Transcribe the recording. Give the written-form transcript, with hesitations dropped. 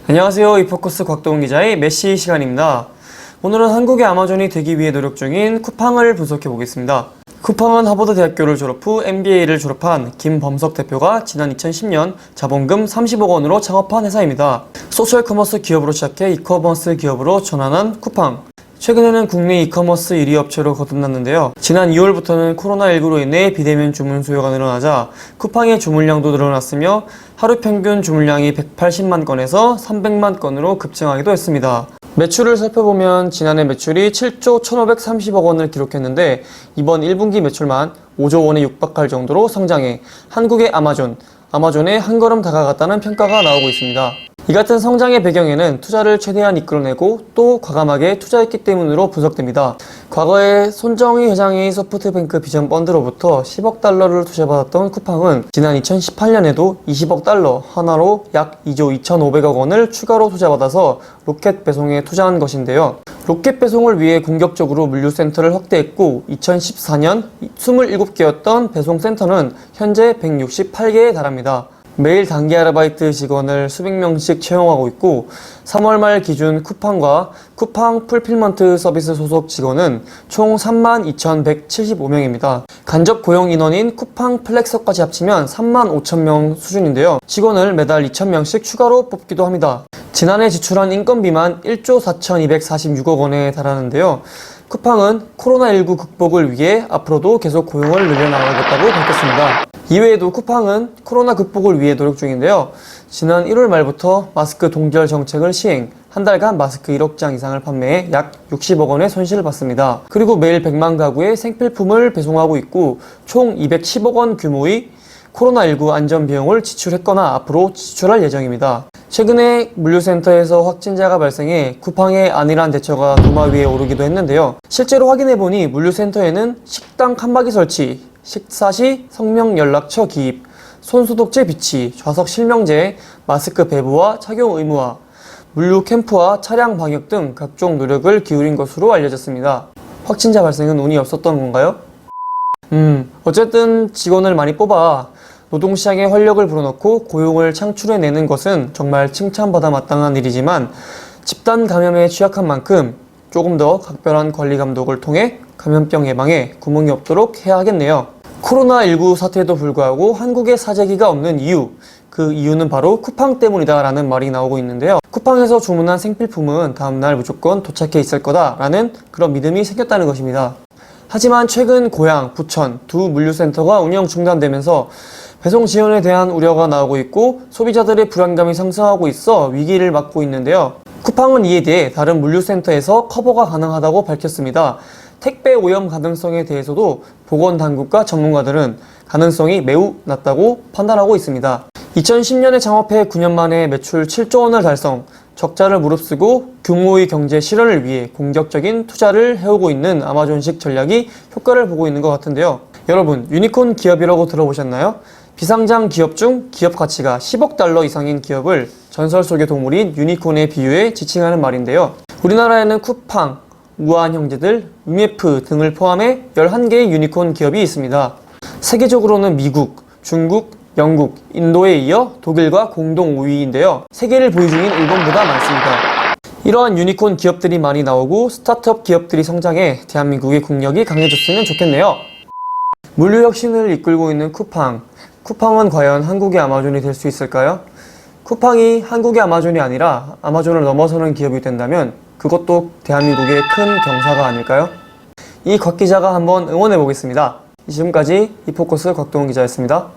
안녕하세요. 이포커스 곽도훈 기자의 메시 시간입니다. 오늘은 한국의 아마존이 되기 위해 노력 중인 쿠팡을 분석해 보겠습니다. 쿠팡은 하버드 대학교를 졸업 후 MBA를 졸업한 김범석 대표가 지난 2010년 자본금 30억 원으로 창업한 회사입니다. 소셜 커머스 기업으로 시작해 이커머스 기업으로 전환한 쿠팡. 최근에는 국내 이커머스 1위 업체로 거듭났는데요. 지난 2월부터는 코로나19로 인해 비대면 주문 수요가 늘어나자 쿠팡의 주문량도 늘어났으며 하루 평균 주문량이 180만 건에서 300만 건으로 급증하기도 했습니다. 매출을 살펴보면 지난해 매출이 7조 1,530억 원을 기록했는데 이번 1분기 매출만 5조 원에 육박할 정도로 성장해 한국의 아마존에 한 걸음 다가갔다는 평가가 나오고 있습니다. 이 같은 성장의 배경에는 투자를 최대한 이끌어내고 또 과감하게 투자했기 때문으로 분석됩니다. 과거에 손정희 회장의 소프트뱅크 비전 펀드로부터 10억 달러를 투자받았던 쿠팡은 지난 2018년에도 20억 달러 하나로 약 2조 2,500억 원을 추가로 투자받아서 로켓 배송에 투자한 것인데요. 로켓 배송을 위해 공격적으로 물류센터를 확대했고 2014년 27개였던 배송센터는 현재 168개에 달합니다. 매일 단기 아르바이트 직원을 수백 명씩 채용하고 있고 3월 말 기준 쿠팡과 쿠팡 풀필먼트 서비스 소속 직원은 총 32,175명입니다. 간접 고용 인원인 쿠팡 플렉서까지 합치면 35,000명 수준인데요. 직원을 매달 2,000명씩 추가로 뽑기도 합니다. 지난해 지출한 인건비만 1조 4,246억 원에 달하는데요. 쿠팡은 코로나19 극복을 위해 앞으로도 계속 고용을 늘려나가겠다고 밝혔습니다. 이외에도 쿠팡은 코로나 극복을 위해 노력 중인데요. 지난 1월 말부터 마스크 동결 정책을 시행, 한 달간 마스크 1억 장 이상을 판매해 약 60억 원의 손실을 봤습니다. 그리고 매일 100만 가구에 생필품을 배송하고 있고 총 210억 원 규모의 코로나19 안전 비용을 지출했거나 앞으로 지출할 예정입니다. 최근에 물류센터에서 확진자가 발생해 쿠팡의 안일한 대처가 도마 위에 오르기도 했는데요. 실제로 확인해보니 물류센터에는 식당 칸막이 설치, 식사 시 성명 연락처 기입, 손소독제 비치, 좌석 실명제, 마스크 배부와 착용 의무화, 물류 캠프와 차량 방역 등 각종 노력을 기울인 것으로 알려졌습니다. 확진자 발생은 운이 없었던 건가요? 어쨌든 직원을 많이 뽑아 노동시장에 활력을 불어넣고 고용을 창출해내는 것은 정말 칭찬받아 마땅한 일이지만 집단 감염에 취약한 만큼 조금 더 각별한 관리 감독을 통해 감염병 예방에 구멍이 없도록 해야 하겠네요. 코로나19 사태에도 불구하고 한국에 사재기가 없는 이유, 그 이유는 바로 쿠팡 때문이다 라는 말이 나오고 있는데요. 쿠팡에서 주문한 생필품은 다음날 무조건 도착해 있을 거다 라는 그런 믿음이 생겼다는 것입니다. 하지만 최근 고양, 부천 두 물류센터가 운영 중단되면서 배송 지연에 대한 우려가 나오고 있고 소비자들의 불안감이 상승하고 있어 위기를 맞고 있는데요. 쿠팡은 이에 대해 다른 물류센터에서 커버가 가능하다고 밝혔습니다. 택배 오염 가능성에 대해서도 보건당국과 전문가들은 가능성이 매우 낮다고 판단하고 있습니다. 2010년에 창업해 9년 만에 매출 7조 원을 달성, 적자를 무릅쓰고 규모의 경제 실현을 위해 공격적인 투자를 해오고 있는 아마존식 전략이 효과를 보고 있는 것 같은데요. 여러분, 유니콘 기업이라고 들어보셨나요? 비상장 기업 중 기업 가치가 10억 달러 이상인 기업을 전설 속의 동물인 유니콘에 비유해 지칭하는 말인데요. 우리나라에는 쿠팡, 우아한 형제들, UMF 등을 포함해 11개의 유니콘 기업이 있습니다. 세계적으로는 미국, 중국, 영국, 인도에 이어 독일과 공동 5위인데요. 세계를 보유 중인 일본보다 많습니다. 이러한 유니콘 기업들이 많이 나오고 스타트업 기업들이 성장해 대한민국의 국력이 강해졌으면 좋겠네요. 물류 혁신을 이끌고 있는 쿠팡은 과연 한국의 아마존이 될 수 있을까요? 쿠팡이 한국의 아마존이 아니라 아마존을 넘어서는 기업이 된다면 그것도 대한민국의 큰 경사가 아닐까요? 이 곽 기자가 한번 응원해 보겠습니다. 지금까지 이포커스 곽도훈 기자였습니다.